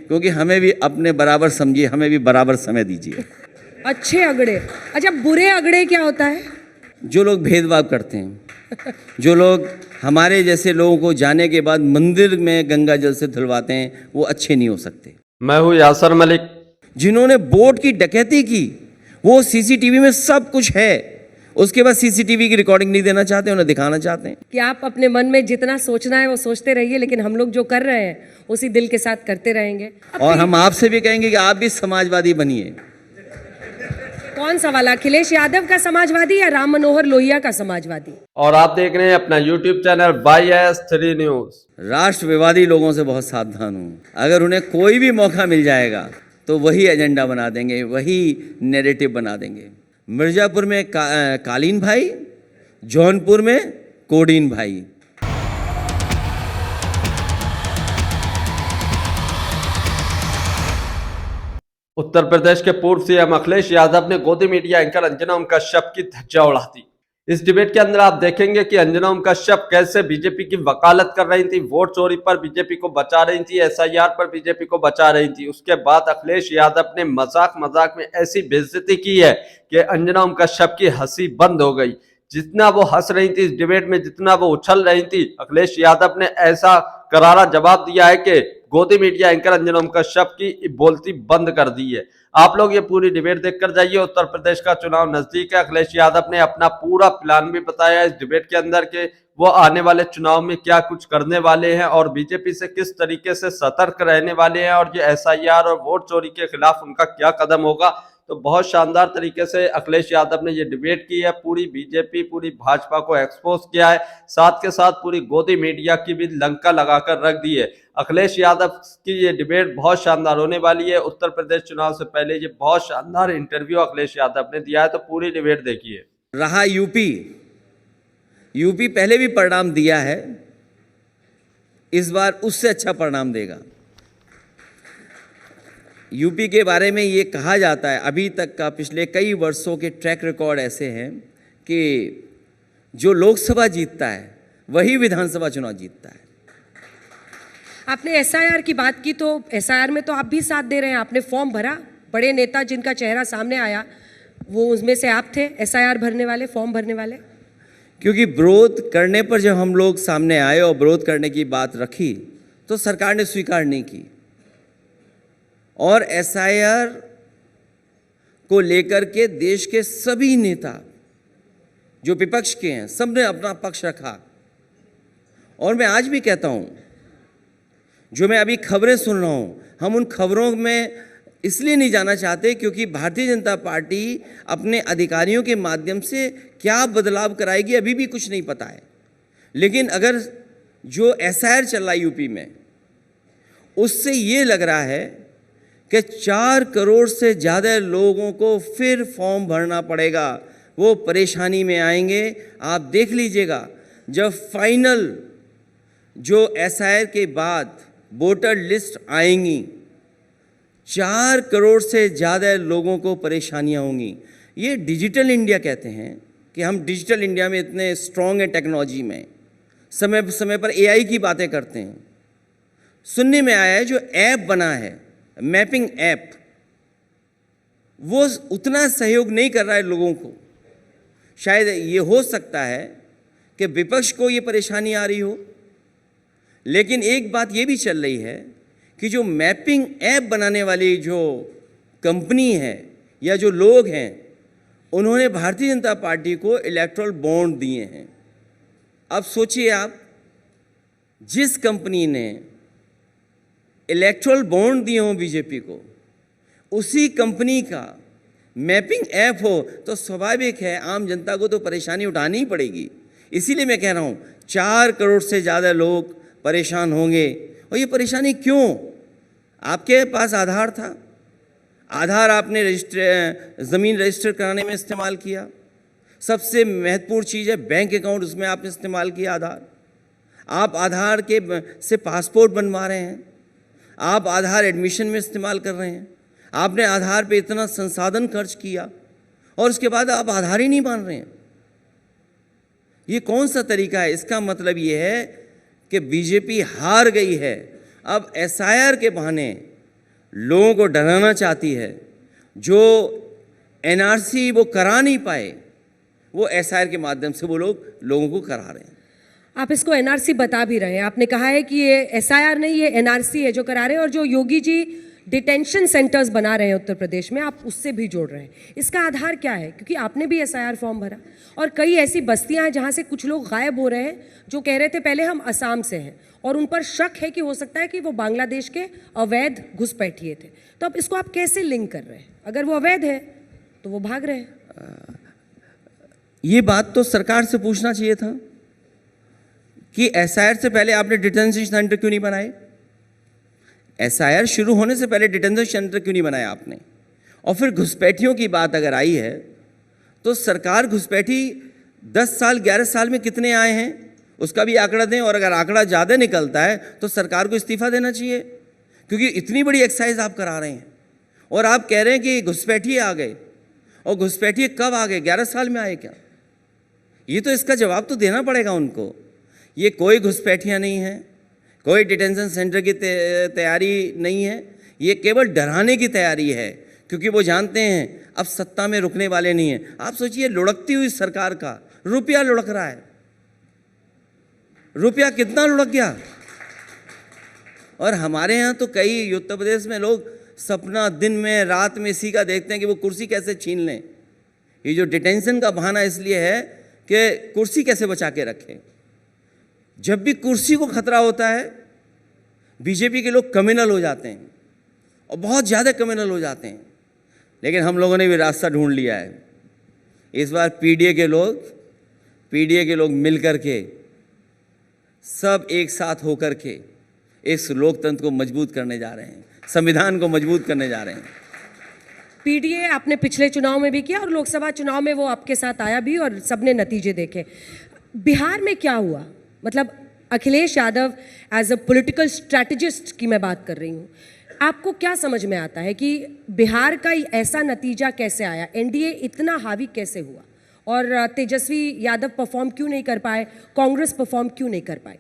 क्योंकि हमें भी अपने बराबर समझिए, हमें भी बराबर समय दीजिए। अच्छे अगड़े, अच्छा बुरे अगड़े क्या होता है? जो लोग भेदभाव करते हैं, जो लोग हमारे जैसे लोगों को जाने के बाद मंदिर में गंगा जल से धुलवाते हैं, वो अच्छे नहीं हो सकते। मैं हूँ यासर मलिक। जिन्होंने बोट की डकैती की, वो सीसीटीवी में सब कुछ है, उसके बाद सीसीटीवी की रिकॉर्डिंग नहीं देना चाहते, उन्हें दिखाना चाहते हैं। कि आप अपने मन में जितना सोचना है वो सोचते रहिए, लेकिन हम लोग जो कर रहे हैं उसी दिल के साथ करते रहेंगे। और हम आपसे भी कहेंगे कि आप भी समाजवादी बनिए। कौन सा वाला, अखिलेश यादव का समाजवादी या राम मनोहर लोहिया का समाजवादी? और आप देख रहे हैं अपना YouTube चैनल YS3 न्यूज़। राष्ट्रवादी लोगों से बहुत सावधान हूँ। अगर उन्हें कोई भी मौका मिल जाएगा तो वही एजेंडा बना देंगे, वही नैरेटिव बना देंगे। मिर्जापुर में कालीन भाई, जौनपुर में कोडीन भाई। उत्तर प्रदेश के पूर्व सीएम अखिलेश यादव ने गोदी मीडिया एंकर अंजना ओम कश्यप की धज्जियां उड़ा दी। इस डिबेट के अंदर आप देखेंगे कि अंजना ओम कश्यप कैसे बीजेपी की वकालत कर रही थी, वोट चोरी पर बीजेपी को बचा रही थी, SIR पर बीजेपी को बचा रही थी। उसके बाद अखिलेश यादव ने मजाक मजाक में ऐसी बेइज्जती की है कि अंजना ओम कश्यप की हंसी बंद हो गई। जितना वो हंस रही थी इस डिबेट में, जितना वो उछल रही थी, अखिलेश यादव ने ऐसा करारा जवाब दिया है कि गोदी मीडिया एंकर अंजना ओम कश्यप की बोलती बंद कर दी है। आप लोग ये पूरी डिबेट देखकर जाइए। उत्तर प्रदेश का चुनाव नजदीक है। अखिलेश यादव ने अपना पूरा प्लान भी बताया इस डिबेट के अंदर के वो आने वाले चुनाव में क्या कुछ करने वाले हैं और बीजेपी से किस तरीके से सतर्क रहने वाले हैं, और ये SIR और वोट चोरी के खिलाफ उनका क्या कदम होगा। तो बहुत शानदार तरीके से अखिलेश यादव ने ये डिबेट की है। पूरी बीजेपी, पूरी भाजपा को एक्सपोज किया है, साथ के साथ पूरी गोदी मीडिया की भी लंका लगाकर रख दी है। अखिलेश यादव की ये डिबेट बहुत शानदार होने वाली है। उत्तर प्रदेश चुनाव से पहले ये बहुत शानदार इंटरव्यू अखिलेश यादव ने दिया है, तो पूरी डिबेट देखिए। रहा यूपी पहले भी परिणाम दिया है, इस बार उससे अच्छा परिणाम देगा। यूपी के बारे में ये कहा जाता है, अभी तक का पिछले कई वर्षों के ट्रैक रिकॉर्ड ऐसे हैं कि जो लोकसभा जीतता है वही विधानसभा चुनाव जीतता है। आपने SIR की बात की, तो SIR में तो आप भी साथ दे रहे हैं, आपने फॉर्म भरा। बड़े नेता जिनका चेहरा सामने आया वो उसमें से आप थे, SIR भरने वाले, फॉर्म भरने वाले। क्योंकि विरोध करने पर जब हम लोग सामने आए और विरोध करने की बात रखी तो सरकार ने स्वीकार नहीं की, और SIR को लेकर के देश के सभी नेता जो विपक्ष के हैं सब ने अपना पक्ष रखा। और मैं आज भी कहता हूं, जो मैं अभी खबरें सुन रहा हूं, हम उन खबरों में इसलिए नहीं जाना चाहते क्योंकि भारतीय जनता पार्टी अपने अधिकारियों के माध्यम से क्या बदलाव कराएगी अभी भी कुछ नहीं पता है। लेकिन अगर जो SIR चल रहा है यूपी में, उससे ये लग रहा है कि 4 करोड़ से ज़्यादा लोगों को फिर फॉर्म भरना पड़ेगा, वो परेशानी में आएंगे। आप देख लीजिएगा, जब फाइनल जो SIR के बाद वोटर लिस्ट आएंगी, 4 करोड़ से ज़्यादा लोगों को परेशानियां होंगी। ये डिजिटल इंडिया कहते हैं कि हम डिजिटल इंडिया में इतने स्ट्रॉन्ग हैं टेक्नोलॉजी में, समय समय पर AI की बातें करते हैं। सुनने में आया है जो ऐप बना है, मैपिंग ऐप, वो उतना सहयोग नहीं कर रहा है लोगों को। शायद ये हो सकता है कि विपक्ष को ये परेशानी आ रही हो, लेकिन एक बात ये भी चल रही है कि जो मैपिंग ऐप बनाने वाली जो कंपनी है या जो लोग हैं, उन्होंने भारतीय जनता पार्टी को इलेक्टोरल बॉन्ड दिए हैं। अब सोचिए आप, जिस कंपनी ने इलेक्टोरल बॉन्ड दिए हों बीजेपी को, उसी कंपनी का मैपिंग ऐप हो तो स्वाभाविक है आम जनता को तो परेशानी उठानी ही पड़ेगी। इसीलिए मैं कह रहा हूँ 4 करोड़ से ज़्यादा लोग परेशान होंगे। और ये परेशानी क्यों? आपके पास आधार था, आधार आपने ज़मीन रजिस्टर कराने में इस्तेमाल किया। सबसे महत्वपूर्ण चीज़ है बैंक अकाउंट, उसमें आपने इस्तेमाल किया आधार। आप आधार के से पासपोर्ट बनवा रहे हैं, आप आधार एडमिशन में इस्तेमाल कर रहे हैं। आपने आधार पे इतना संसाधन खर्च किया और उसके बाद आप आधार ही नहीं मान रहे हैं। ये कौन सा तरीका है? इसका मतलब ये है कि बीजेपी हार गई है। अब SIR के बहाने लोगों को डराना चाहती है, जो एनआरसी वो करा नहीं पाए, वो एसआईआर के माध्यम से वो लोगों को करा रहे हैं। आप इसको एनआरसी बता भी रहे हैं, आपने कहा है कि ये एसआईआर नहीं, ये एनआरसी है जो करा रहे हैं, और जो योगी जी डिटेंशन सेंटर्स बना रहे हैं उत्तर प्रदेश में, आप उससे भी जोड़ रहे हैं। इसका आधार क्या है? क्योंकि आपने भी एसआईआर फॉर्म भरा, और कई ऐसी बस्तियां हैं जहां से कुछ लोग गायब हो रहे हैं जो कह रहे थे पहले हम असम से हैं, और उन पर शक है कि हो सकता है कि वो बांग्लादेश के अवैध घुसपैठिए थे। तो अब इसको आप कैसे लिंक कर रहे हैं? अगर वो अवैध है तो वो भाग रहे हैं। ये बात तो सरकार से पूछना चाहिए था कि एसआईआर से पहले आपने डिटेंशन सेंटर क्यों नहीं बनाए? एसआईआर शुरू होने से पहले डिटेंशन सेंटर क्यों नहीं बनाया आपने? और फिर घुसपैठियों की बात अगर आई है तो सरकार घुसपैठी 10 साल 11 साल में कितने आए हैं उसका भी आंकड़ा दें, और अगर आंकड़ा ज़्यादा निकलता है तो सरकार को इस्तीफा देना चाहिए, क्योंकि इतनी बड़ी एक्सरसाइज आप करा रहे हैं और आप कह रहे हैं कि घुसपैठिए आ गए। और घुसपैठिए कब आ गए? 11 साल में आए क्या? ये तो इसका जवाब तो देना पड़ेगा उनको। ये कोई घुसपैठियाँ नहीं है, कोई डिटेंशन सेंटर की तैयारी नहीं है, ये केवल डराने की तैयारी है, क्योंकि वो जानते हैं अब सत्ता में रुकने वाले नहीं हैं। आप सोचिए, लुढ़कती हुई सरकार का रुपया लुढ़क रहा है। रुपया कितना लुढ़क गया? और हमारे यहाँ तो कई उत्तर प्रदेश में लोग सपना दिन में रात में इसी का देखते हैं कि वो कुर्सी कैसे छीन लें। ये जो डिटेंशन का बहाना इसलिए है कि कुर्सी कैसे बचा के रखें। जब भी कुर्सी को खतरा होता है, बीजेपी के लोग कम्युनल हो जाते हैं, और बहुत ज़्यादा कम्युनल हो जाते हैं। लेकिन हम लोगों ने भी रास्ता ढूंढ लिया है। इस बार पीडीए के लोग मिल कर के, सब एक साथ होकर के इस लोकतंत्र को मजबूत करने जा रहे हैं, संविधान को मजबूत करने जा रहे हैं। पीडीए आपने पिछले चुनाव में भी किया और लोकसभा चुनाव में वो आपके साथ आया भी, और सबने नतीजे देखे। बिहार में क्या हुआ? मतलब Akhilesh Yadav as a political strategist की मैं बात कर रही हूँ, आपको क्या समझ में आता है कि बिहार का ऐसा नतीजा कैसे आया? एनडीए इतना हावी कैसे हुआ, और तेजस्वी यादव परफॉर्म क्यों नहीं कर पाए, कांग्रेस परफॉर्म क्यों नहीं कर पाई?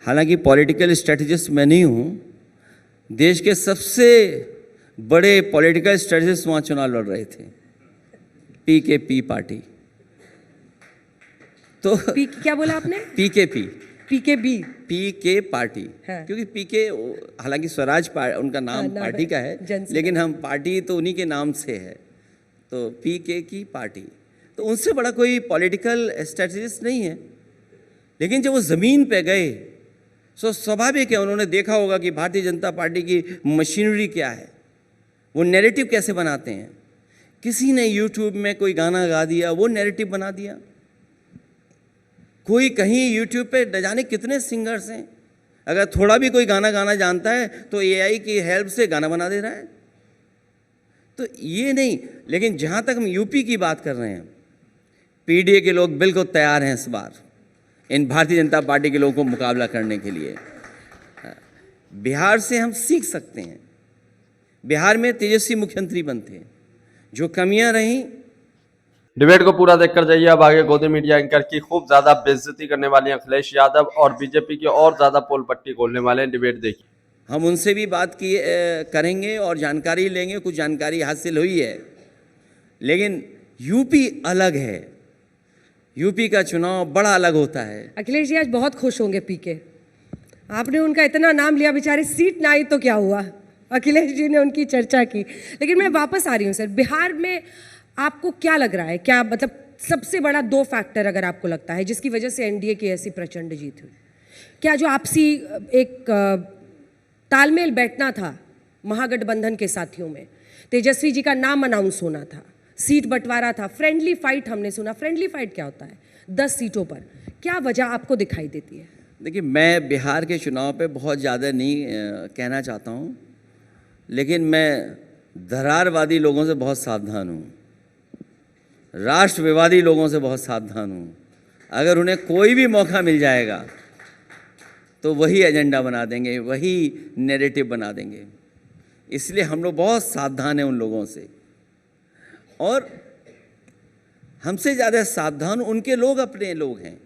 हालांकि पॉलिटिकल स्ट्रैटेजिस्ट मैं नहीं हूँ, देश के सबसे बड़े पॉलिटिकल स्ट्रैटेजिस्ट वहाँ चुनाव लड़ रहे थे, पीकेपी पार्टी। तो क्या बोला आपने? पीकेपी, पीके पार्टी हाँ। क्योंकि पीके हालांकि स्वराज उनका नाम पार्टी का है, लेकिन हम पार्टी तो उन्हीं के नाम से है, तो पीके की पार्टी। तो उनसे बड़ा कोई पॉलिटिकल स्ट्रैटेजिस्ट नहीं है। लेकिन जब वो ज़मीन पे गए तो स्वाभाविक है, उन्होंने देखा होगा कि भारतीय जनता पार्टी की मशीनरी क्या है, वो नैरेटिव कैसे बनाते हैं। किसी ने यूट्यूब में कोई गाना गा दिया, वो नैरेटिव बना दिया। कोई कहीं यूट्यूब पे न जाने कितने सिंगर्स हैं, अगर थोड़ा भी कोई गाना गाना जानता है तो एआई की हेल्प से गाना बना दे रहा है। तो ये नहीं, लेकिन जहाँ तक हम यूपी की बात कर रहे हैं, पीडीए के लोग बिल्कुल तैयार हैं इस बार इन भारतीय जनता पार्टी के लोगों को मुकाबला करने के लिए। बिहार से हम सीख सकते हैं। बिहार में तेजस्वी मुख्यमंत्री बनते, जो कमियां रहीं। डिबेट को पूरा देखकर जाइए। अब आगे गोदी मीडिया एंकर की खूब ज्यादा बेइज्जती करने वाले अखिलेश यादव और बीजेपी की और ज्यादा पोल पट्टी खोलने वाले हैं। डिबेट देखिए। हम उनसे भी बात करेंगे और जानकारी लेंगे। कुछ जानकारी हासिल हुई है, लेकिन यूपी अलग है। यूपी का चुनाव बड़ा अलग होता है। अखिलेश जी आज बहुत खुश होंगे पीके, आपने उनका इतना नाम लिया, बेचारे सीट ना आई तो क्या हुआ, अखिलेश जी ने उनकी चर्चा की। लेकिन मैं वापस आ रही हूँ सर, बिहार में आपको क्या लग रहा है, क्या मतलब सबसे बड़ा 2 फैक्टर अगर आपको लगता है जिसकी वजह से एनडीए की ऐसी प्रचंड जीत हुई? क्या जो आपसी एक तालमेल बैठना था महागठबंधन के साथियों में, तेजस्वी जी का नाम अनाउंस होना था, सीट बंटवारा था, फ्रेंडली फाइट हमने सुना। फ्रेंडली फाइट क्या होता है 10 सीटों पर? क्या वजह आपको दिखाई देती है? देखिए, मैं बिहार के चुनाव पे बहुत ज़्यादा नहीं कहना चाहता हूँ, लेकिन मैं दरारवादी लोगों से बहुत सावधान हूँ, राष्ट्रविवादी लोगों से बहुत सावधान हूँ। अगर उन्हें कोई भी मौका मिल जाएगा तो वही एजेंडा बना देंगे, वही नैरेटिव बना देंगे। इसलिए हम लोग बहुत सावधान हैं उन लोगों से, और हमसे ज़्यादा सावधान उनके लोग अपने लोग हैं।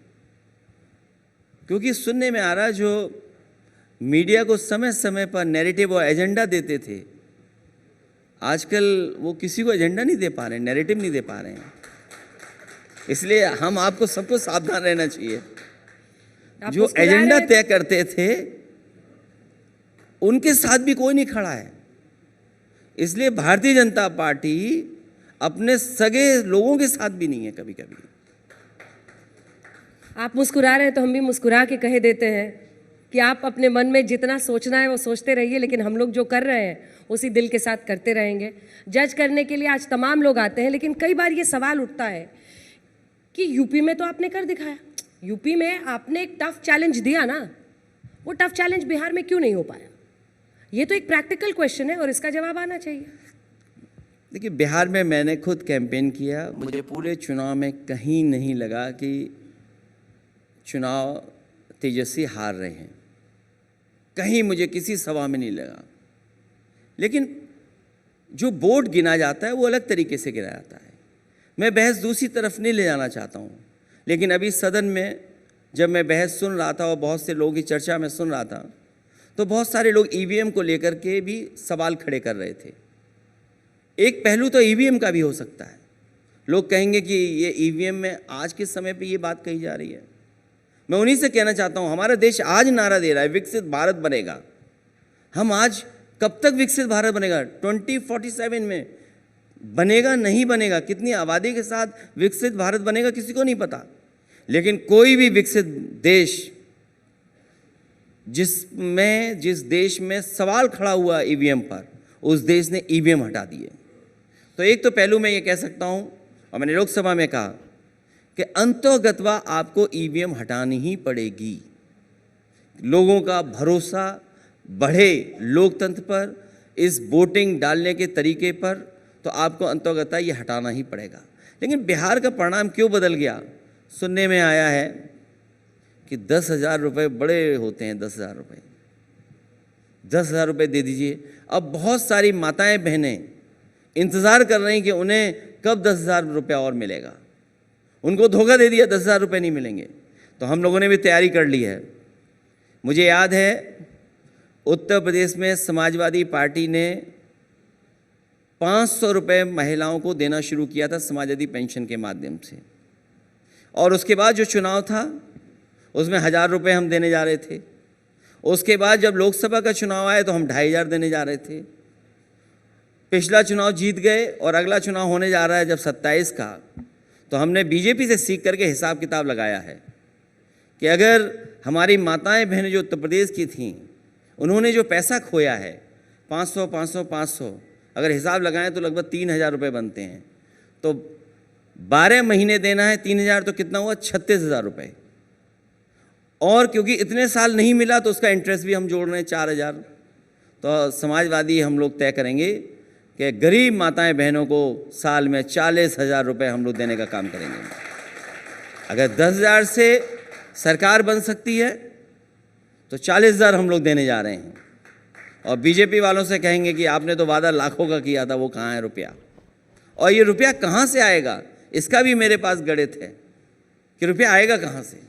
क्योंकि सुनने में आ रहा है जो मीडिया को समय समय पर नैरेटिव और एजेंडा देते थे। आजकल वो किसी को एजेंडा नहीं दे पा रहे, नैरेटिव नहीं दे पा रहे हैं। इसलिए हम आपको सबको सावधान रहना चाहिए। आप जो मुस्कुरा एजेंडा रहे तय करते थे उनके साथ भी कोई नहीं खड़ा है। इसलिए भारतीय जनता पार्टी अपने सगे लोगों के साथ भी नहीं है कभी कभी। आप मुस्कुरा रहे हैं तो हम भी मुस्कुरा के कह देते हैं कि आप अपने मन में जितना सोचना है वो सोचते रहिए, लेकिन हम लोग जो कर रहे हैं उसी दिल के साथ करते रहेंगे। जज करने के लिए आज तमाम लोग आते हैं, लेकिन कई बार ये सवाल उठता है कि यूपी में तो आपने कर दिखाया, यूपी में आपने एक टफ चैलेंज दिया ना, वो टफ चैलेंज बिहार में क्यों नहीं हो पाया? ये तो एक प्रैक्टिकल क्वेश्चन है और इसका जवाब आना चाहिए। देखिए, बिहार में मैंने खुद कैंपेन किया, मुझे पूरे चुनाव में कहीं नहीं लगा कि चुनाव तेजस्वी हार रहे हैं, कहीं मुझे किसी सभा में नहीं लगा। लेकिन जो वोट गिना जाता है वो अलग तरीके से गिना जाता है। मैं बहस दूसरी तरफ नहीं ले जाना चाहता हूँ, लेकिन अभी सदन में जब मैं बहस सुन रहा था और बहुत से लोगों की चर्चा में सुन रहा था, तो बहुत सारे लोग ईवीएम को लेकर के भी सवाल खड़े कर रहे थे। एक पहलू तो ईवीएम का भी हो सकता है। लोग कहेंगे कि ये ईवीएम में आज के समय पे ये बात कही जा रही है। मैं उन्हीं से कहना चाहता हूँ, हमारा देश आज नारा दे रहा है विकसित भारत बनेगा। हम आज कब तक विकसित भारत बनेगा? 2047 में बनेगा, नहीं बनेगा, कितनी आबादी के साथ विकसित भारत बनेगा किसी को नहीं पता। लेकिन कोई भी विकसित देश जिस देश में सवाल खड़ा हुआ ईवीएम पर, उस देश ने ईवीएम हटा दिए। तो एक तो पहलू मैं ये कह सकता हूँ, और मैंने लोकसभा में कहा कि अंतोगत्वा आपको ईवीएम हटानी ही पड़ेगी। लोगों का भरोसा बढ़े लोकतंत्र पर, इस वोटिंग डालने के तरीके पर, तो आपको अंतोगत्वा ये हटाना ही पड़ेगा। लेकिन बिहार का परिणाम क्यों बदल गया? सुनने में आया है कि 10,000 रुपये बड़े होते हैं, 10,000 रुपये, 10,000 रुपये दे दीजिए। अब बहुत सारी माताएं बहनें इंतज़ार कर रही कि उन्हें कब 10,000 रुपया और मिलेगा। उनको धोखा दे दिया, 10,000 रुपये नहीं मिलेंगे। तो हम लोगों ने भी तैयारी कर ली है। मुझे याद है उत्तर प्रदेश में समाजवादी पार्टी ने 500 रुपये महिलाओं को देना शुरू किया था समाजवादी पेंशन के माध्यम से, और उसके बाद जो चुनाव था उसमें 1,000 रुपये हम देने जा रहे थे। उसके बाद जब लोकसभा का चुनाव आया तो हम 2,500 देने जा रहे थे। पिछला चुनाव जीत गए और अगला चुनाव होने जा रहा है जब 27 का, तो हमने बीजेपी से सीख करके हिसाब किताब लगाया है कि अगर हमारी माताएं बहनें जो उत्तर प्रदेश की थीं, उन्होंने जो पैसा खोया है 500 500 500, अगर हिसाब लगाएं तो लगभग 3,000 रुपये बनते हैं। तो 12 महीने देना है 3,000, तो कितना हुआ? 36,000 रुपये। और क्योंकि इतने साल नहीं मिला तो उसका इंटरेस्ट भी हम जोड़ रहे हैं 4,000। तो समाजवादी हम लोग तय करेंगे कि गरीब माताएं बहनों को साल में 40,000 रुपये हम लोग देने का काम करेंगे। अगर 10,000 से सरकार बन सकती है तो 40,000 हम लोग देने जा रहे हैं। और बीजेपी वालों से कहेंगे कि आपने तो वादा लाखों का किया था, वो कहाँ है रुपया? और ये रुपया कहाँ से आएगा, इसका भी मेरे पास गणित है कि रुपया आएगा कहाँ से।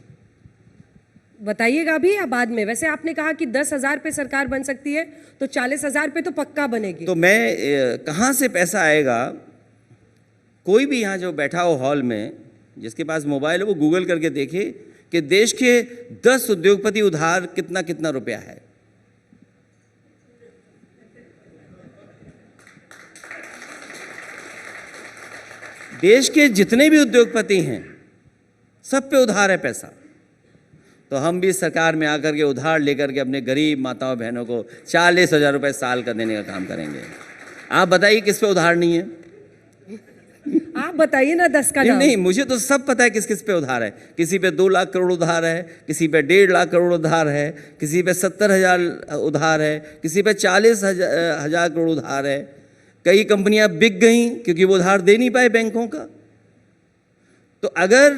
बताइएगा अभी या बाद में? वैसे आपने कहा कि 10,000 पे सरकार बन सकती है, तो 40,000 पे तो पक्का बनेगी। तो मैं कहाँ से पैसा आएगा? कोई भी यहाँ जो बैठा हो हॉल में, जिसके पास मोबाइल है, वो गूगल करके देखे कि देश के 10 उद्योगपति उधार कितना कितना रुपया है। देश के जितने भी उद्योगपति हैं सब पे उधार है पैसा। तो हम भी सरकार में आकर के उधार लेकर के अपने गरीब माताओं बहनों को 40,000 रुपये साल का देने का काम करेंगे। आप बताइए किस पे उधार नहीं है? आप बताइए ना 10 का नहीं, नाम। नहीं, मुझे तो सब पता है किस किस पे उधार है। किसी पे 2 लाख करोड़ उधार है, किसी पे 1.5 लाख करोड़ उधार है, किसी पे 70,000 उधार है, किसी पे 40,000 करोड़ उधार है। कई कंपनियां बिक गई क्योंकि वो उधार दे नहीं पाए बैंकों का। तो अगर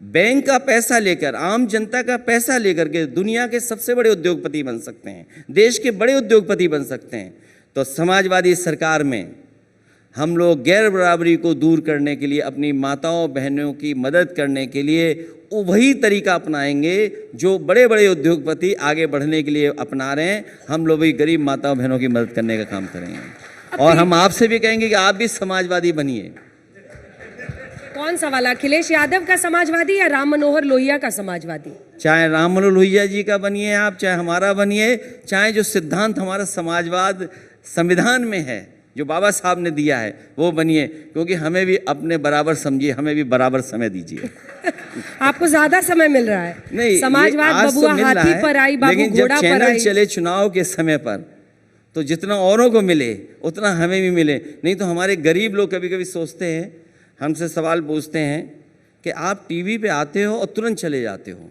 बैंक का पैसा लेकर, आम जनता का पैसा लेकर के दुनिया के सबसे बड़े उद्योगपति बन सकते हैं, देश के बड़े उद्योगपति बन सकते हैं, तो समाजवादी सरकार में हम लोग गैर बराबरी को दूर करने के लिए, अपनी माताओं बहनों की मदद करने के लिए वही तरीका अपनाएंगे जो बड़े बड़े उद्योगपति आगे बढ़ने के लिए अपना रहे हैं। हम लोग भी गरीब माताओं बहनों की मदद करने का काम करेंगे। और हम आपसे भी कहेंगे कि आप भी समाजवादी बनिए। कौन सा वाला, अखिलेश यादव का समाजवादी या राम मनोहर लोहिया का समाजवादी? चाहे राम मनोहर लोहिया जी का बनिए आप, चाहे हमारा बनिए, चाहे जो सिद्धांत हमारा समाजवाद संविधान में है जो बाबा साहब ने दिया है वो बनिए, क्योंकि हमें भी अपने बराबर समझिए, हमें भी बराबर समय दीजिए। आपको ज्यादा समय मिल रहा है। नहीं, समाजवाद आज तो बबुआ मिल रहा हाथी है, पर आई, बाबू लेकिन जब घोड़ा पर चैनल आई। चले चुनाव के समय पर तो जितना औरों को मिले उतना हमें भी मिले। नहीं तो हमारे गरीब लोग कभी कभी सोचते हैं, हमसे सवाल पूछते हैं कि आप टीवी पे आते हो और तुरंत चले जाते हो,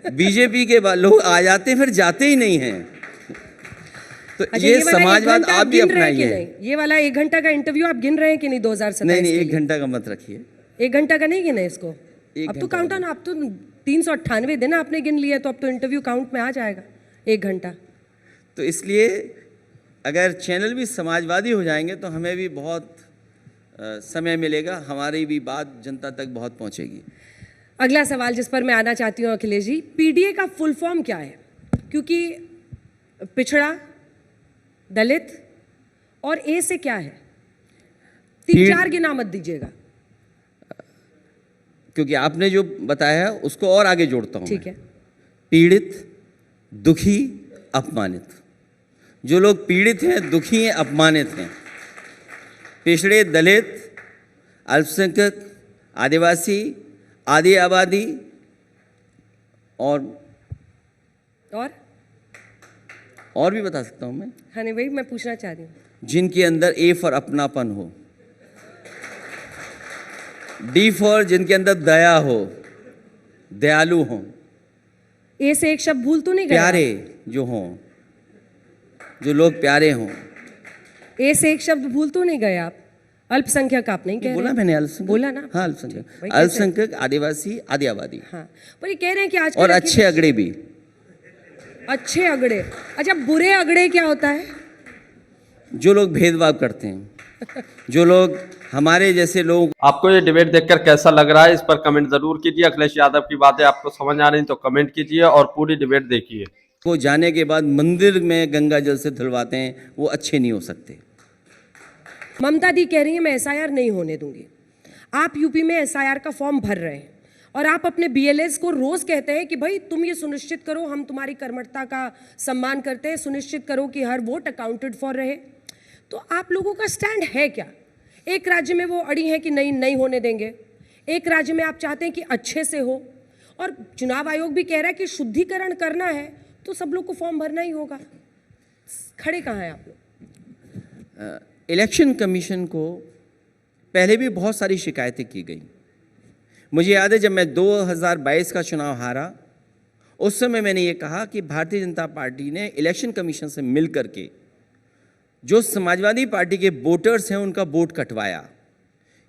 बीजेपी के लोग आ जाते हैं फिर जाते ही नहीं हैं। तो अच्छा, ये वाला समाजवाद 1 घंटा आप भी गिन रहे हैं कि अपनाइए। नहीं? ये वाला 1 घंटा का इंटरव्यू आप गिन रहे हैं कि नहीं 2027? नहीं, 1 घंटा का मत रखिए। 1 घंटा का नहीं गिना इसको? एक अब तो घंटा काउंट ऑन, आप तो 398 दिन आपने गिन लिया, तो अब तो इंटरव्यू काउंट में आ जाएगा 1 घंटा। तो इसलिए अगर चैनल भी समाजवादी हो जाएंगे तो हमें भी बहुत समय मिलेगा, हमारी भी बात जनता तक बहुत पहुंचेगी। अगला सवाल जिस पर मैं आना चाहती हूँ अखिलेश जी, पीडीए का फुल फॉर्म क्या है? क्योंकि पिछड़ा, दलित और ए से क्या है? 3-4 गिना मत दीजिएगा। क्योंकि आपने जो बताया है उसको और आगे जोड़ता हूँ। ठीक है। पीड़ित, दुखी, अपमानित। जो लोग पीड़ित हैं, दुखी हैं, अपमानित हैं, पिछड़े, दलित, अल्पसंख्यक, आदिवासी, आदि आबादी और भी बता सकता हूँ मैं। हाँ नहीं, वही मैं पूछना चाह रही हूँ। जिनके अंदर ए फॉर अपनापन हो, डी फॉर जिनके अंदर दया हो, दयालु हो, ए से एक शब्द भूल तो नहीं गए? प्यारे जो हों, जो लोग प्यारे हों। ए से एक शब्द भूल तो नहीं गए आप? अल्पसंख्यक आप नहीं कह रहे? बोला मैंने अल्पसंख्यक। बोला ना? हाँ, अल्पसंख्यक, वही कैसे? अल्पसंख्यक, आदिवासी, आदि आबादी। हाँ, पर ये कह रहे हैं कि आज और अच्छे अगड़े भी। अच्छे अगड़े। अच्छा, बुरे अगड़े क्या होता है? जो लोग भेदभाव करते हैं, जो लोग हमारे जैसे लोग। आपको ये डिबेट देखकर कैसा लग रहा है, इस पर कमेंट जरूर कीजिए। अखिलेश यादव की बातें आपको समझ आ रही तो कमेंट कीजिए और पूरी डिबेट देखिए। को जाने के बाद मंदिर में गंगा जल से धुलवाते हैं, वो अच्छे नहीं हो सकते। ममता दी कह रही है मैं एसआईआर नहीं होने दूंगी। आप यूपी में एसआईआर का फॉर्म भर रहे हैं और आप अपने बीएलएस को रोज कहते हैं कि भाई तुम ये सुनिश्चित करो, हम तुम्हारी कर्मठता का सम्मान करते हैं, सुनिश्चित करो कि हर वोट अकाउंटेड फॉर रहे। तो आप लोगों का स्टैंड है क्या? एक राज्य में वो अड़ी है कि नहीं होने देंगे, एक राज्य में आप चाहते हैं कि अच्छे से हो, और चुनाव आयोग भी कह रहा है कि शुद्धिकरण करना है तो सब लोग को फॉर्म भरना ही होगा। खड़े कहाँ हैं आप लोग? इलेक्शन कमीशन को पहले भी बहुत सारी शिकायतें की गई। मुझे याद है जब मैं 2022 का चुनाव हारा, उस समय मैंने ये कहा कि भारतीय जनता पार्टी ने इलेक्शन कमीशन से मिल करके जो समाजवादी पार्टी के वोटर्स हैं उनका वोट कटवाया,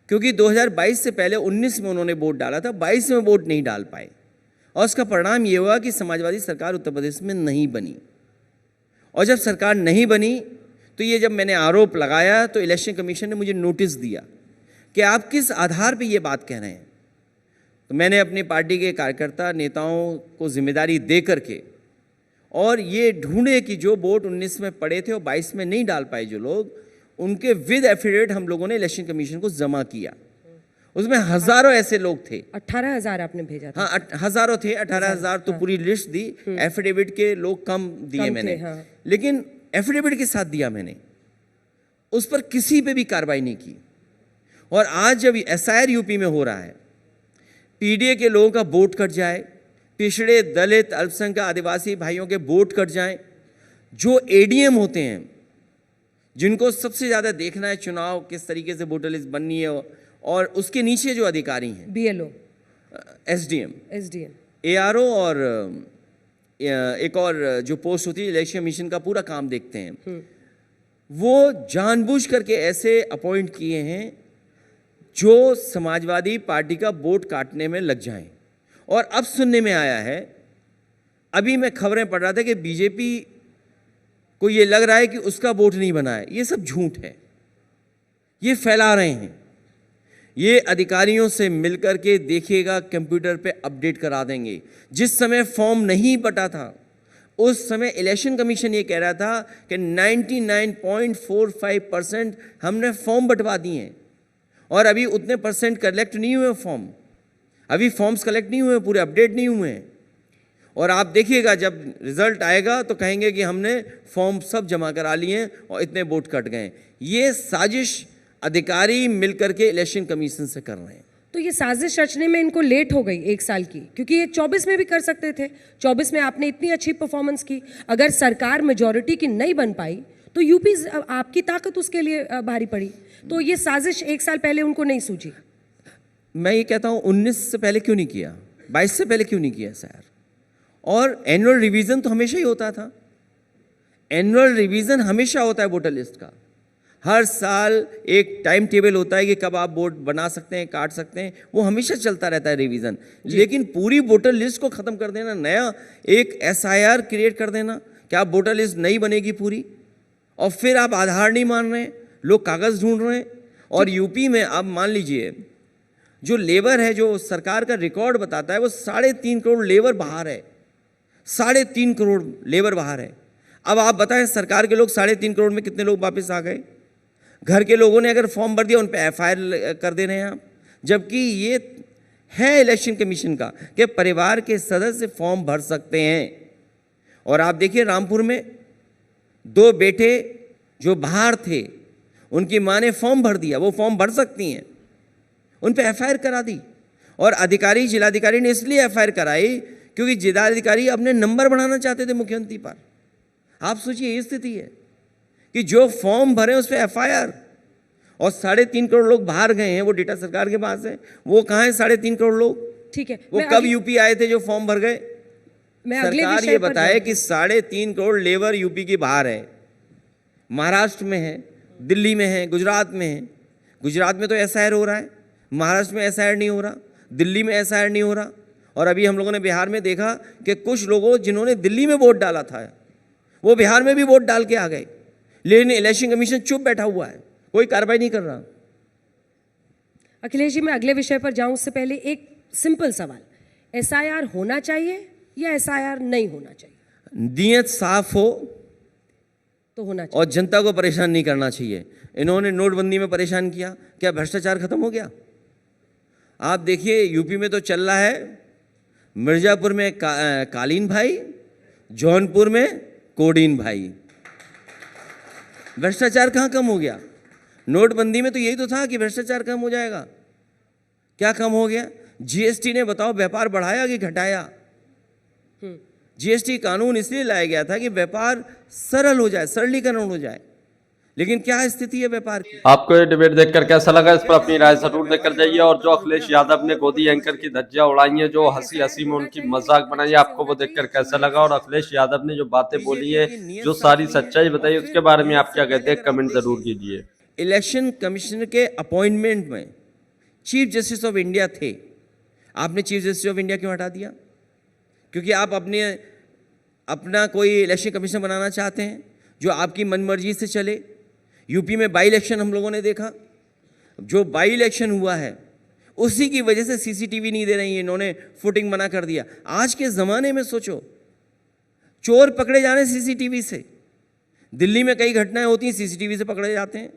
क्योंकि 2022 से पहले 19 में उन्होंने वोट डाला था, 22 में वोट नहीं डाल पाए, और उसका परिणाम ये हुआ कि समाजवादी सरकार उत्तर प्रदेश में नहीं बनी। और जब सरकार नहीं बनी तो ये जब मैंने आरोप लगाया तो इलेक्शन कमीशन ने मुझे नोटिस दिया कि आप किस आधार पे ये बात कह रहे हैं। तो मैंने अपनी पार्टी के कार्यकर्ता नेताओं को जिम्मेदारी दे करके और ये ढूंढे कि जो वोट 19 में पड़े थे और 22 में नहीं डाल पाए जो लोग, उनके विद एफिडेविट हम लोगों ने इलेक्शन कमीशन को जमा किया। उसमें हजारों ऐसे लोग थे। 18,000 आपने भेजा था? हाँ, हजारों थे, 18,000 तो पूरी लिस्ट दी। एफिडेविट के लोग कम दिए मैंने, हाँ। लेकिन एफिडेविट के साथ दिया मैंने, उस पर किसी पे भी कार्रवाई नहीं की। और आज जब एसआईआर यूपी में हो रहा है, पीडीए के लोगों का वोट कट जाए, पिछड़े, दलित, अल्पसंख्यक, आदिवासी भाइयों के वोट कट जाएं, जो एडीएम होते हैं जिनको सबसे ज़्यादा देखना है चुनाव किस तरीके से वोटर लिस्ट बननी है, और उसके नीचे जो अधिकारी हैं बीएलओ, एसडीएम, एआरओ और एक और जो पोस्ट होती है इलेक्शन कमीशन का पूरा काम देखते हैं, वो जानबूझ करके ऐसे अपॉइंट किए हैं जो समाजवादी पार्टी का वोट काटने में लग जाएं। और अब सुनने में आया है, अभी मैं खबरें पढ़ रहा था कि बीजेपी को ये लग रहा है कि उसका वोट नहीं बना है। ये सब झूठ है। ये फैला रहे हैं। ये अधिकारियों से मिलकर के देखिएगा, कंप्यूटर पे अपडेट करा देंगे। जिस समय फॉर्म नहीं बटा था उस समय इलेक्शन कमीशन ये कह रहा था कि 99.45% हमने फॉर्म बंटवा दिए हैं और अभी उतने परसेंट कलेक्ट नहीं हुए फॉर्म, अभी फॉर्म्स कलेक्ट नहीं हुए, पूरे अपडेट नहीं हुए हैं। और आप देखिएगा जब रिजल्ट आएगा तो कहेंगे कि हमने फॉर्म सब जमा करा लिए हैं और इतने वोट कट गए। ये साजिश अधिकारी मिलकर के इलेक्शन कमीशन से कर रहे हैं। तो ये साजिश रचने में इनको लेट हो गई 1 साल की, क्योंकि ये 24 में भी कर सकते थे। 24 में आपने इतनी अच्छी परफॉर्मेंस की, अगर सरकार मेजॉरिटी की नहीं बन पाई तो यूपी आपकी ताकत उसके लिए भारी पड़ी। तो ये साजिश 1 साल पहले उनको नहीं सूझी। मैं ये कहता हूँ 19 से पहले क्यों नहीं किया, 22 से पहले क्यों नहीं किया सर। और एनुअल रिवीजन तो हमेशा ही होता था, एनुअल रिवीजन हमेशा होता है वोटर लिस्ट का। हर साल एक टाइम टेबल होता है कि कब आप वोट बना सकते हैं, काट सकते हैं, वो हमेशा चलता रहता है रिवीजन। लेकिन पूरी वोटर लिस्ट को ख़त्म कर देना, नया एक SIR क्रिएट कर देना कि आप वोटर लिस्ट नहीं बनेगी पूरी, और फिर आप आधार नहीं मान रहे हैं, लोग कागज़ ढूंढ रहे हैं। और यूपी में आप मान लीजिए जो लेबर है, जो सरकार का रिकॉर्ड बताता है, वो 3.5 करोड़ लेबर बाहर है, 3.5 करोड़ लेबर बाहर है। अब आप बताएं सरकार के लोग 3.5 करोड़ में कितने लोग वापस आ गए। घर के लोगों ने अगर फॉर्म भर दिया उन पे FIR कर दे रहे हैं आप, जबकि ये है इलेक्शन कमीशन का कि परिवार के सदस्य फॉर्म भर सकते हैं। और आप देखिए रामपुर में 2 बेटे जो बाहर थे उनकी माँ ने फॉर्म भर दिया, वो फॉर्म भर सकती हैं, उन पे FIR करा दी। और अधिकारी, जिलाधिकारी ने इसलिए FIR कराई क्योंकि जिलाधिकारी अपने नंबर बढ़ाना चाहते थे मुख्यमंत्री पर। आप सोचिए ये स्थिति है कि जो फॉर्म भरे उस पर FIR, और 3.5 करोड़ लोग बाहर गए हैं, वो डेटा सरकार के पास है। वो कहाँ है 3.5 करोड़ लोग? ठीक है, वो कब यूपी आए थे जो फॉर्म भर गए? सरकार ये बताए कि 3.5 करोड़ लेबर यूपी की बाहर है, महाराष्ट्र में है, दिल्ली में है, गुजरात में है। गुजरात में तो SIR हो रहा है, महाराष्ट्र में SIR नहीं हो रहा, दिल्ली में SIR नहीं हो रहा। और अभी हम लोगों ने बिहार में देखा कि कुछ लोगों जिन्होंने दिल्ली में वोट डाला था वो बिहार में भी वोट डाल के आ गए, लेकिन इलेक्शन कमीशन चुप बैठा हुआ है, कोई कार्रवाई नहीं कर रहा। अखिलेश जी, मैं अगले विषय पर जाऊं उससे पहले एक सिंपल सवाल, SIR होना चाहिए या SIR नहीं होना चाहिए? नीयत साफ हो तो होना चाहिए, और जनता को परेशान नहीं करना चाहिए। इन्होंने नोटबंदी में परेशान किया, क्या भ्रष्टाचार खत्म हो गया? आप देखिए यूपी में तो चल रहा है, मिर्जापुर में कालीन भाई, जौनपुर में कोडीन भाई। भ्रष्टाचार कहाँ कम हो गया? नोटबंदी में तो यही तो था कि भ्रष्टाचार कम हो जाएगा, क्या कम हो गया? GST ने बताओ व्यापार बढ़ाया कि घटाया? GST कानून इसलिए लाया गया था कि व्यापार सरल हो जाए, सरलीकरण हो जाए, लेकिन क्या स्थिति है व्यापार की? आपको ये डिबेट देखकर कैसा लगा, इस पर अपनी राय जरूर देकर जाइए। और जो अखिलेश यादव ने गोदी एंकर की धज्जियां उड़ाई हैं, जो हंसी हंसी में उनकी मजाक बनाई है, आपको वो देखकर कैसा लगा? और अखिलेश यादव ने जो बातें बोली है, जो सारी सच्चाई बताई, उसके बारे में आप क्या कहते हैं, कमेंट जरूर कीजिए। इलेक्शन कमिश्नर के अपॉइंटमेंट में चीफ जस्टिस ऑफ इंडिया थे, आपने चीफ जस्टिस ऑफ इंडिया क्यों हटा दिया? क्योंकि आप अपना कोई इलेक्शन कमिश्नर बनाना चाहते हैं जो आपकी मनमर्जी से चले। यूपी में बाई इलेक्शन हम लोगों ने देखा, जो बाई इलेक्शन हुआ है उसी की वजह से CCTV नहीं दे रही है, इन्होंने फुटिंग मना कर दिया। आज के ज़माने में सोचो, चोर पकड़े जा रहे हैं CCTV से। दिल्ली में कई घटनाएं होती हैं CCTV से पकड़े जाते हैं,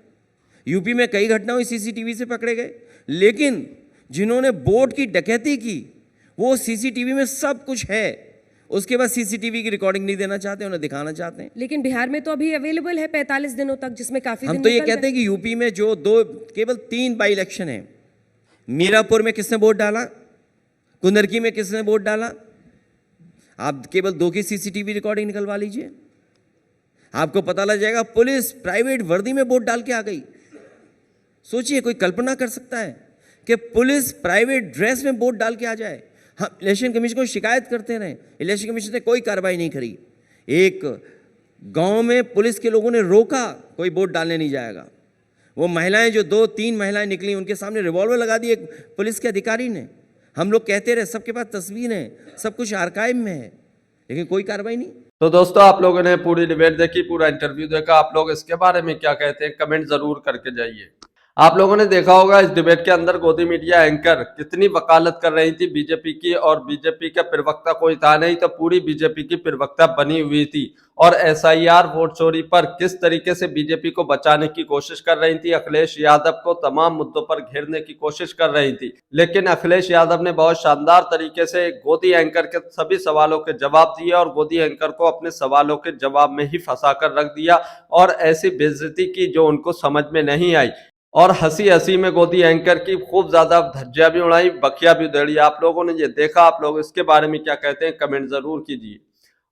यूपी में कई घटनाएं हुई CCTV से पकड़े गए, लेकिन जिन्होंने वोट की डकैती की वो CCTV में सब कुछ है, उसके बाद CCTV की रिकॉर्डिंग नहीं देना चाहते, उन्हें दिखाना चाहते हैं। लेकिन बिहार में तो अभी अवेलेबल है 45 दिनों तक, जिसमें काफी हम तो ये कहते हैं कि यूपी में जो केवल 3 बाई इलेक्शन है, मीरापुर में किसने वोट डाला, कुंदरकी में किसने वोट डाला, आप केवल 2 की CCTV रिकॉर्डिंग निकलवा लीजिए, आपको पता लग जाएगा। पुलिस प्राइवेट वर्दी में वोट डाल के आ गई। सोचिए, कोई कल्पना कर सकता है कि पुलिस प्राइवेट ड्रेस में वोट डाल के आ जाए? हम इलेक्शन कमीशन को शिकायत करते रहे, इलेक्शन कमीशन ने कोई कार्रवाई नहीं करी। एक गांव में पुलिस के लोगों ने रोका, कोई वोट डालने नहीं जाएगा। वो महिलाएं, जो 2-3 महिलाएं निकली, उनके सामने रिवॉल्वर लगा दी एक पुलिस के अधिकारी ने। हम लोग कहते रहे, सबके पास तस्वीर है, सब कुछ आर्काइव में है, लेकिन कोई कार्रवाई नहीं। तो दोस्तों, आप लोगों ने पूरी डिबेट देखी, पूरा इंटरव्यू देखा, आप लोग इसके बारे में क्या कहते हैं, कमेंट जरूर करके जाइए। आप लोगों ने देखा होगा इस डिबेट के अंदर गोदी मीडिया एंकर कितनी वकालत कर रही थी बीजेपी की, और बीजेपी का प्रवक्ता कोई था नहीं तो पूरी बीजेपी की प्रवक्ता बनी हुई थी, और एसआईआर वोट चोरी पर किस तरीके से बीजेपी को बचाने की कोशिश कर रही थी, अखिलेश यादव को तमाम मुद्दों पर घेरने की कोशिश कर रही थी। लेकिन अखिलेश यादव ने बहुत शानदार तरीके से गोदी एंकर के सभी सवालों के जवाब दिए और गोदी एंकर को अपने सवालों के जवाब में ही फंसा कर रख दिया, और ऐसी बेइज्जती की जो उनको समझ में नहीं आई, और हंसी हंसी में गोदी एंकर की खूब ज्यादा धज्जियां भी उड़ाई, बखिया भी उधेड़ी। आप लोगों ने ये देखा, आप लोग इसके बारे में क्या कहते हैं कमेंट जरूर कीजिए।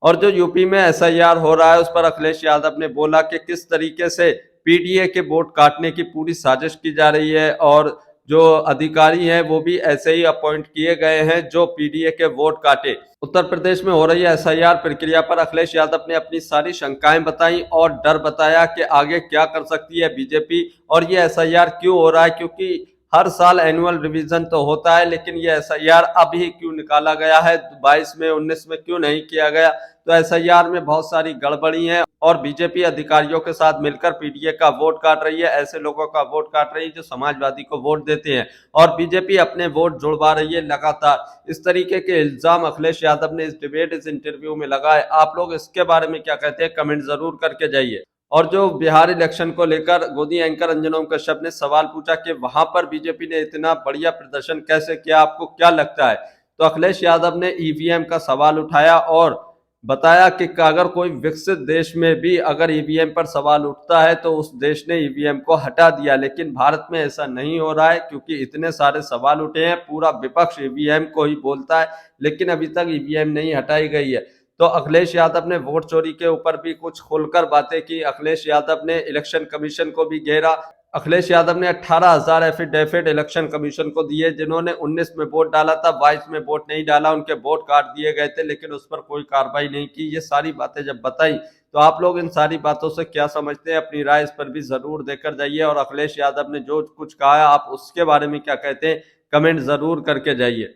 और जो यूपी में एसआईआर हो रहा है उस पर अखिलेश यादव ने बोला कि किस तरीके से पीडीए के वोट काटने की पूरी साजिश की जा रही है, और जो अधिकारी हैं वो भी ऐसे ही अपॉइंट किए गए हैं जो पीडीए के वोट काटे। उत्तर प्रदेश में हो रही एसआईआर प्रक्रिया पर अखिलेश यादव ने अपनी सारी शंकाएं बताई और डर बताया कि आगे क्या कर सकती है बीजेपी, और ये एसआईआर क्यों हो रहा है, क्योंकि हर साल एनुअल रिवीजन तो होता है, लेकिन ये एसआईआर अभी क्यों निकाला गया है, 22 में 19 में क्यों नहीं किया गया। तो एसआईआर में बहुत सारी गड़बड़ी है, और बीजेपी अधिकारियों के साथ मिलकर पीडीए का वोट काट रही है, ऐसे लोगों का वोट काट रही है जो समाजवादी को वोट देते हैं, और बीजेपी अपने वोट जुड़वा रही है लगातार। इस तरीके के इल्जाम अखिलेश यादव ने इस डिबेट, इस इंटरव्यू में लगाए। आप लोग इसके बारे में क्या कहते हैं कमेंट जरूर करके जाइए। और जो बिहार इलेक्शन को लेकर गोदी एंकर अंजना ओम कश्यप ने सवाल पूछा कि वहां पर बीजेपी ने इतना बढ़िया प्रदर्शन कैसे किया, आपको क्या लगता है, तो अखिलेश यादव ने ईवीएम का सवाल उठाया और बताया कि अगर कोई विकसित देश में भी अगर ईवीएम पर सवाल उठता है तो उस देश ने ईवीएम को हटा दिया, लेकिन भारत में ऐसा नहीं हो रहा है क्योंकि इतने सारे सवाल उठे हैं, पूरा विपक्ष ईवीएम को ही बोलता है, लेकिन अभी तक ईवीएम नहीं हटाई गई है। तो अखिलेश यादव ने वोट चोरी के ऊपर भी कुछ खुलकर बातें की। अखिलेश यादव ने इलेक्शन कमीशन को भी घेरा। अखिलेश यादव ने 18,000 एफिडेविट इलेक्शन कमीशन को दिए, जिन्होंने 19 में वोट डाला था, 22 में वोट नहीं डाला, उनके वोट काट दिए गए थे, लेकिन उस पर कोई कार्रवाई नहीं की। ये सारी बातें जब बताई तो आप लोग इन सारी बातों से क्या समझते हैं, अपनी राय इस पर भी जरूर देकर जाइए, और अखिलेश यादव ने जो कुछ कहा है आप उसके बारे में क्या कहते हैं कमेंट जरूर करके जाइए।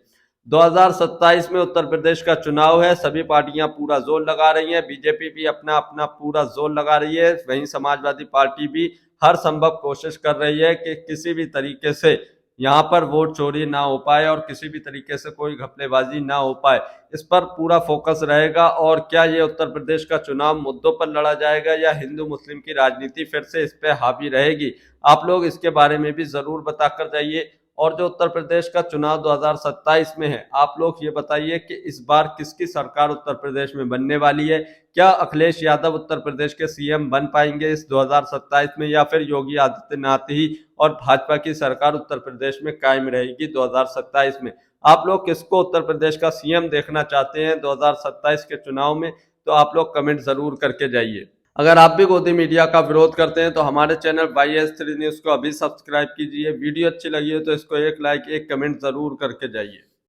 2027 में उत्तर प्रदेश का चुनाव है, सभी पार्टियां पूरा जोर लगा रही हैं, बीजेपी भी अपना अपना पूरा जोर लगा रही है, वहीं समाजवादी पार्टी भी हर संभव कोशिश कर रही है कि किसी भी तरीके से यहाँ पर वोट चोरी ना हो पाए और किसी भी तरीके से कोई घपलेबाजी ना हो पाए, इस पर पूरा फोकस रहेगा। और क्या ये उत्तर प्रदेश का चुनाव मुद्दों पर लड़ा जाएगा या हिंदू मुस्लिम की राजनीति फिर से इस पे हावी रहेगी, आप लोग इसके बारे में भी जरूर बताकर जाइए। और जो उत्तर प्रदेश का चुनाव 2027 में है, आप लोग ये बताइए कि इस बार किसकी सरकार उत्तर प्रदेश में बनने वाली है, क्या अखिलेश यादव उत्तर प्रदेश के सीएम बन पाएंगे इस 2027 में, या फिर योगी आदित्यनाथ ही और भाजपा की सरकार उत्तर प्रदेश में कायम रहेगी 2027 में। आप लोग किसको उत्तर प्रदेश का सीएम देखना चाहते हैं 2027 के चुनाव में, तो आप लोग कमेंट जरूर करके जाइए। अगर आप भी गोदी मीडिया का विरोध करते हैं तो हमारे चैनल YS3 न्यूज़ को अभी सब्सक्राइब कीजिए। वीडियो अच्छी लगी है तो इसको एक लाइक, एक कमेंट जरूर करके जाइए।